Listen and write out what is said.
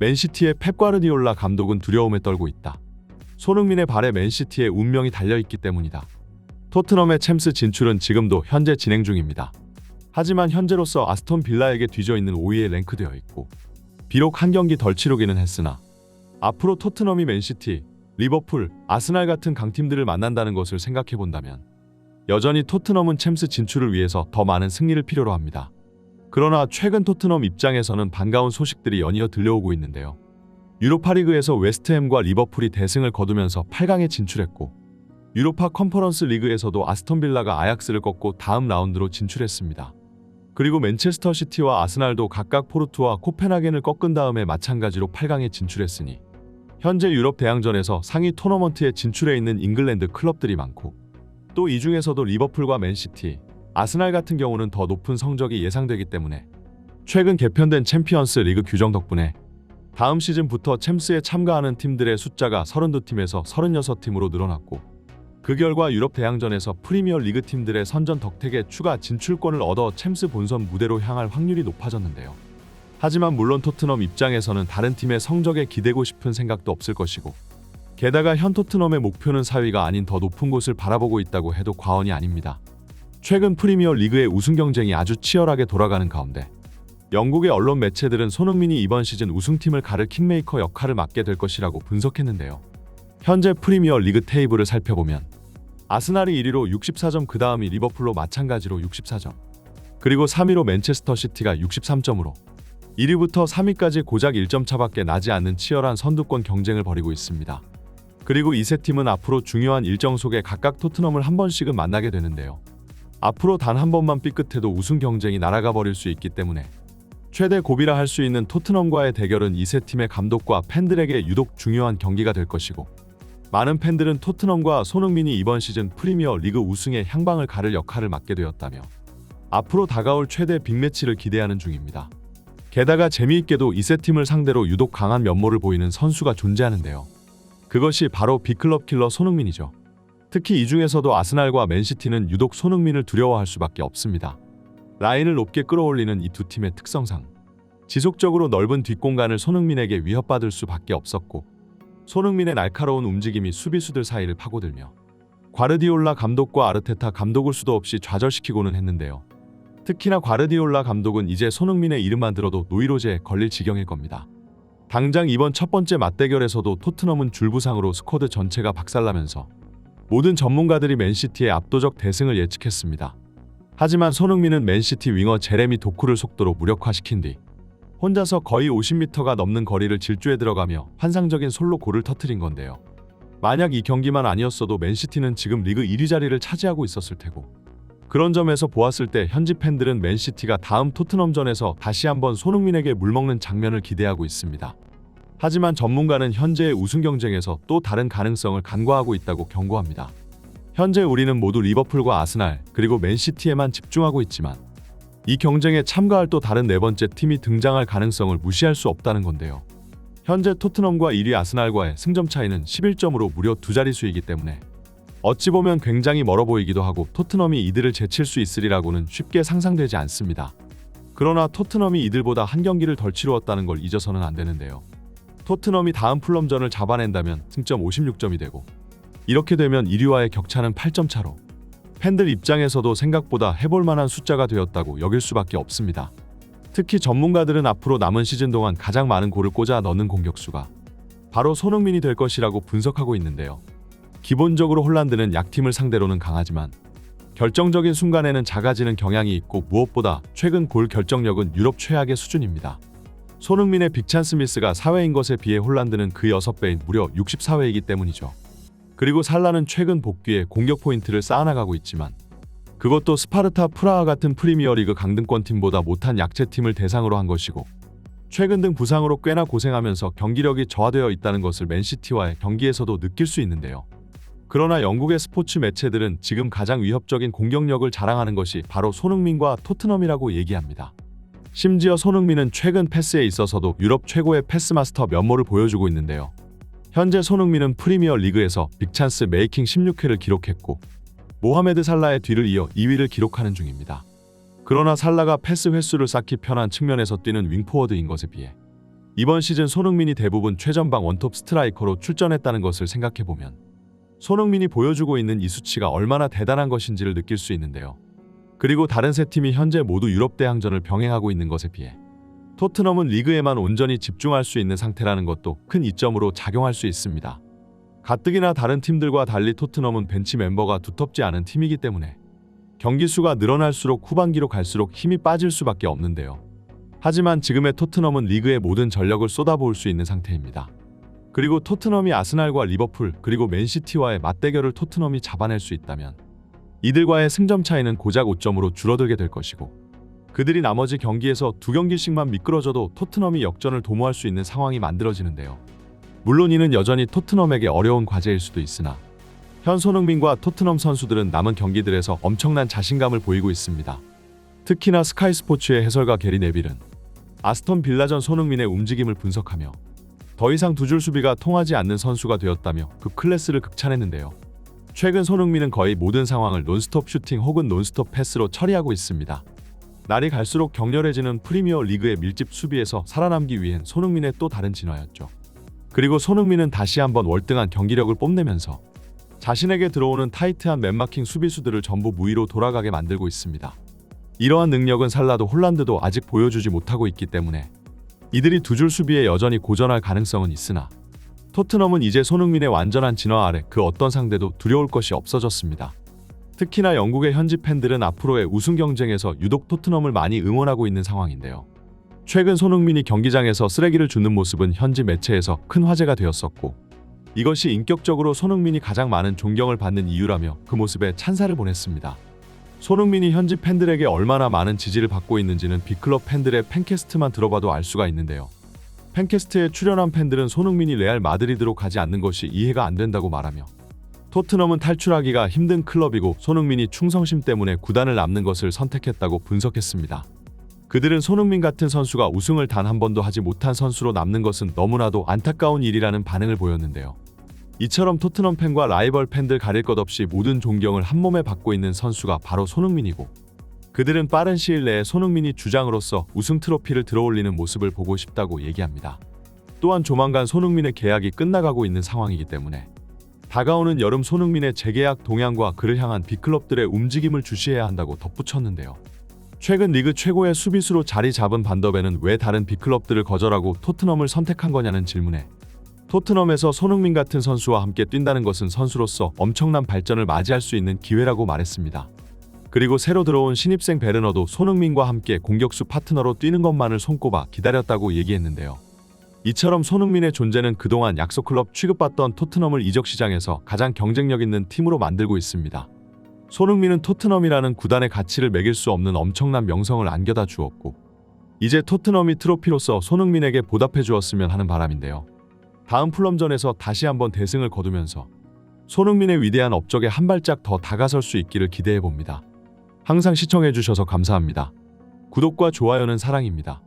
맨시티의 펩 과르디올라 감독은 두려움에 떨고 있다. 손흥민의 발에 맨시티의 운명이 달려있기 때문이다. 토트넘의 챔스 진출은 지금도 현재 진행 중입니다. 하지만 현재로서 아스톤 빌라에게 뒤져있는 5위에 랭크되어 있고 비록 한 경기 덜 치르기는 했으나 앞으로 토트넘이 맨시티, 리버풀, 아스날 같은 강팀들을 만난다는 것을 생각해본다면 여전히 토트넘은 챔스 진출을 위해서 더 많은 승리를 필요로 합니다. 그러나 최근 토트넘 입장에서는 반가운 소식들이 연이어 들려오고 있는데요. 유로파리그에서 웨스트햄과 리버풀이 대승을 거두면서 8강에 진출했고 유로파 컨퍼런스 리그에서도 아스톤 빌라가 아약스를 꺾고 다음 라운드로 진출했습니다. 그리고 맨체스터 시티와 아스날도 각각 포르투와 코펜하겐을 꺾은 다음에 마찬가지로 8강에 진출했으니 현재 유럽 대항전에서 상위 토너먼트에 진출해 있는 잉글랜드 클럽들이 많고 또 이 중에서도 리버풀과 맨시티, 아스날 같은 경우는 더 높은 성적이 예상되기 때문에 최근 개편된 챔피언스 리그 규정 덕분에 다음 시즌부터 챔스에 참가하는 팀들의 숫자가 32팀에서 36팀으로 늘어났고 그 결과 유럽 대항전에서 프리미어 리그 팀들의 선전 덕택에 추가 진출권을 얻어 챔스 본선 무대로 향할 확률이 높아졌는데요. 하지만 물론 토트넘 입장에서는 다른 팀의 성적에 기대고 싶은 생각도 없을 것이고 게다가 현 토트넘의 목표는 4위가 아닌 더 높은 곳을 바라보고 있다고 해도 과언이 아닙니다. 최근 프리미어 리그의 우승 경쟁이 아주 치열하게 돌아가는 가운데 영국의 언론 매체들은 손흥민이 이번 시즌 우승팀을 가를 킹메이커 역할을 맡게 될 것이라고 분석했는데요. 현재 프리미어 리그 테이블을 살펴보면 아스날이 1위로 64점, 그 다음이 리버풀로 마찬가지로 64점, 그리고 3위로 맨체스터 시티가 63점으로 1위부터 3위까지 고작 1점 차밖에 나지 않는 치열한 선두권 경쟁을 벌이고 있습니다. 그리고 이 세 팀은 앞으로 중요한 일정 속에 각각 토트넘을 한 번씩은 만나게 되는데요. 앞으로 단 한 번만 삐끗해도 우승 경쟁이 날아가 버릴 수 있기 때문에 최대 고비라 할 수 있는 토트넘과의 대결은 이 세 팀의 감독과 팬들에게 유독 중요한 경기가 될 것이고 많은 팬들은 토트넘과 손흥민이 이번 시즌 프리미어 리그 우승에 향방을 가를 역할을 맡게 되었다며 앞으로 다가올 최대 빅매치를 기대하는 중입니다. 게다가 재미있게도 이 세 팀을 상대로 유독 강한 면모를 보이는 선수가 존재하는데요. 그것이 바로 빅클럽 킬러 손흥민이죠. 특히 이 중에서도 아스날과 맨시티는 유독 손흥민을 두려워할 수밖에 없습니다. 라인을 높게 끌어올리는 이 두 팀의 특성상 지속적으로 넓은 뒷공간을 손흥민에게 위협받을 수밖에 없었고 손흥민의 날카로운 움직임이 수비수들 사이를 파고들며 과르디올라 감독과 아르테타 감독을 수도 없이 좌절시키고는 했는데요. 특히나 과르디올라 감독은 이제 손흥민의 이름만 들어도 노이로제에 걸릴 지경일 겁니다. 당장 이번 첫 번째 맞대결에서도 토트넘은 줄부상으로 스쿼드 전체가 박살나면서 모든 전문가들이 맨시티의 압도적 대승을 예측했습니다. 하지만 손흥민은 맨시티 윙어 제레미 도쿠를 속도로 무력화시킨 뒤 혼자서 거의 50m가 넘는 거리를 질주해 들어가며 환상적인 솔로 골을 터뜨린 건데요. 만약 이 경기만 아니었어도 맨시티는 지금 리그 1위 자리를 차지하고 있었을 테고 그런 점에서 보았을 때 현지 팬들은 맨시티가 다음 토트넘전에서 다시 한번 손흥민에게 물먹는 장면을 기대하고 있습니다. 하지만 전문가는 현재의 우승 경쟁에서 또 다른 가능성을 간과하고 있다고 경고합니다. 현재 우리는 모두 리버풀과 아스날 그리고 맨시티에만 집중하고 있지만 이 경쟁에 참가할 또 다른 네 번째 팀이 등장할 가능성을 무시할 수 없다는 건데요. 현재 토트넘과 1위 아스날과의 승점 차이는 11점으로 무려 두 자릿수이기 때문에 어찌 보면 굉장히 멀어 보이기도 하고 토트넘이 이들을 제칠 수 있으리라고는 쉽게 상상되지 않습니다. 그러나 토트넘이 이들보다 한 경기를 덜 치루었다는 걸 잊어서는 안 되는데요. 토트넘이 다음 풀럼전을 잡아낸다면 승점 56점이 되고 이렇게 되면 1위와의 격차는 8점 차로 팬들 입장에서도 생각보다 해볼 만한 숫자가 되었다고 여길 수밖에 없습니다. 특히 전문가들은 앞으로 남은 시즌 동안 가장 많은 골을 꽂아 넣는 공격수가 바로 손흥민이 될 것이라고 분석하고 있는데요. 기본적으로 홀란드는 약팀을 상대로는 강하지만 결정적인 순간에는 작아지는 경향이 있고 무엇보다 최근 골 결정력은 유럽 최악의 수준입니다. 손흥민의 빅찬스 미스가 4회인 것에 비해 홀란드는 그 6배인 무려 64회이기 때문이죠. 그리고 살라는 최근 복귀에 공격 포인트를 쌓아나가고 있지만 그것도 스파르타 프라하 같은 프리미어리그 강등권 팀보다 못한 약체팀을 대상으로 한 것이고 최근 등 부상으로 꽤나 고생하면서 경기력이 저하되어 있다는 것을 맨시티와의 경기에서도 느낄 수 있는데요. 그러나 영국의 스포츠 매체들은 지금 가장 위협적인 공격력을 자랑하는 것이 바로 손흥민과 토트넘이라고 얘기합니다. 심지어 손흥민은 최근 패스에 있어서도 유럽 최고의 패스마스터 면모를 보여주고 있는데요. 현재 손흥민은 프리미어 리그에서 빅찬스 메이킹 16회를 기록했고 모하메드 살라의 뒤를 이어 2위를 기록하는 중입니다. 그러나 살라가 패스 횟수를 쌓기 편한 측면에서 뛰는 윙포워드인 것에 비해 이번 시즌 손흥민이 대부분 최전방 원톱 스트라이커로 출전했다는 것을 생각해보면 손흥민이 보여주고 있는 이 수치가 얼마나 대단한 것인지를 느낄 수 있는데요. 그리고 다른 세 팀이 현재 모두 유럽 대항전을 병행하고 있는 것에 비해 토트넘은 리그에만 온전히 집중할 수 있는 상태라는 것도 큰 이점으로 작용할 수 있습니다. 가뜩이나 다른 팀들과 달리 토트넘은 벤치 멤버가 두텁지 않은 팀이기 때문에 경기 수가 늘어날수록 후반기로 갈수록 힘이 빠질 수밖에 없는데요. 하지만 지금의 토트넘은 리그의 모든 전력을 쏟아부을 수 있는 상태입니다. 그리고 토트넘이 아스날과 리버풀 그리고 맨시티와의 맞대결을 토트넘이 잡아낼 수 있다면 이들과의 승점 차이는 고작 5점으로 줄어들게 될 것이고 그들이 나머지 경기에서 2경기씩만 미끄러져도 토트넘이 역전을 도모할 수 있는 상황이 만들어지는데요. 물론 이는 여전히 토트넘에게 어려운 과제일 수도 있으나 현 손흥민과 토트넘 선수들은 남은 경기들에서 엄청난 자신감을 보이고 있습니다. 특히나 스카이 스포츠의 해설가 게리 네빌은 아스톤 빌라전 손흥민의 움직임을 분석하며 더 이상 두 줄 수비가 통하지 않는 선수가 되었다며 그 클래스를 극찬했는데요. 최근 손흥민은 거의 모든 상황을 논스톱 슈팅 혹은 논스톱 패스로 처리하고 있습니다. 날이 갈수록 격렬해지는 프리미어 리그의 밀집 수비에서 살아남기 위한 손흥민의 또 다른 진화였죠. 그리고 손흥민은 다시 한번 월등한 경기력을 뽐내면서 자신에게 들어오는 타이트한 맨마킹 수비수들을 전부 무위로 돌아가게 만들고 있습니다. 이러한 능력은 살라도 홀란드도 아직 보여주지 못하고 있기 때문에 이들이 두 줄 수비에 여전히 고전할 가능성은 있으나 토트넘은 이제 손흥민의 완전한 진화 아래 그 어떤 상대도 두려울 것이 없어졌습니다. 특히나 영국의 현지 팬들은 앞으로의 우승 경쟁에서 유독 토트넘을 많이 응원하고 있는 상황인데요. 최근 손흥민이 경기장에서 쓰레기를 줍는 모습은 현지 매체에서 큰 화제가 되었었고 이것이 인격적으로 손흥민이 가장 많은 존경을 받는 이유라며 그 모습에 찬사를 보냈습니다. 손흥민이 현지 팬들에게 얼마나 많은 지지를 받고 있는지는 빅클럽 팬들의 팬캐스트만 들어봐도 알 수가 있는데요. 팬캐스트에 출연한 팬들은 손흥민이 레알 마드리드로 가지 않는 것이 이해가 안 된다고 말하며 토트넘은 탈출하기가 힘든 클럽이고 손흥민이 충성심 때문에 구단을 남는 것을 선택했다고 분석했습니다. 그들은 손흥민 같은 선수가 우승을 단 한 번도 하지 못한 선수로 남는 것은 너무나도 안타까운 일이라는 반응을 보였는데요. 이처럼 토트넘 팬과 라이벌 팬들 가릴 것 없이 모든 존경을 한몸에 받고 있는 선수가 바로 손흥민이고 그들은 빠른 시일 내에 손흥민이 주장으로서 우승 트로피를 들어올리는 모습을 보고 싶다고 얘기합니다. 또한 조만간 손흥민의 계약이 끝나가고 있는 상황이기 때문에 다가오는 여름 손흥민의 재계약 동향과 그를 향한 빅클럽들의 움직임을 주시해야 한다고 덧붙였는데요. 최근 리그 최고의 수비수로 자리 잡은 반더벤은 왜 다른 빅클럽들을 거절하고 토트넘을 선택한 거냐는 질문에 토트넘에서 손흥민 같은 선수와 함께 뛴다는 것은 선수로서 엄청난 발전을 맞이할 수 있는 기회라고 말했습니다. 그리고 새로 들어온 신입생 베르너도 손흥민과 함께 공격수 파트너로 뛰는 것만을 손꼽아 기다렸다고 얘기했는데요. 이처럼 손흥민의 존재는 그동안 약소클럽 취급받던 토트넘을 이적 시장에서 가장 경쟁력 있는 팀으로 만들고 있습니다. 손흥민은 토트넘이라는 구단의 가치를 매길 수 없는 엄청난 명성을 안겨다 주었고 이제 토트넘이 트로피로서 손흥민에게 보답해 주었으면 하는 바람인데요. 다음 풀럼전에서 다시 한번 대승을 거두면서 손흥민의 위대한 업적에 한 발짝 더 다가설 수 있기를 기대해 봅니다. 항상 시청해 주셔서 감사합니다. 구독과 좋아요는 사랑입니다.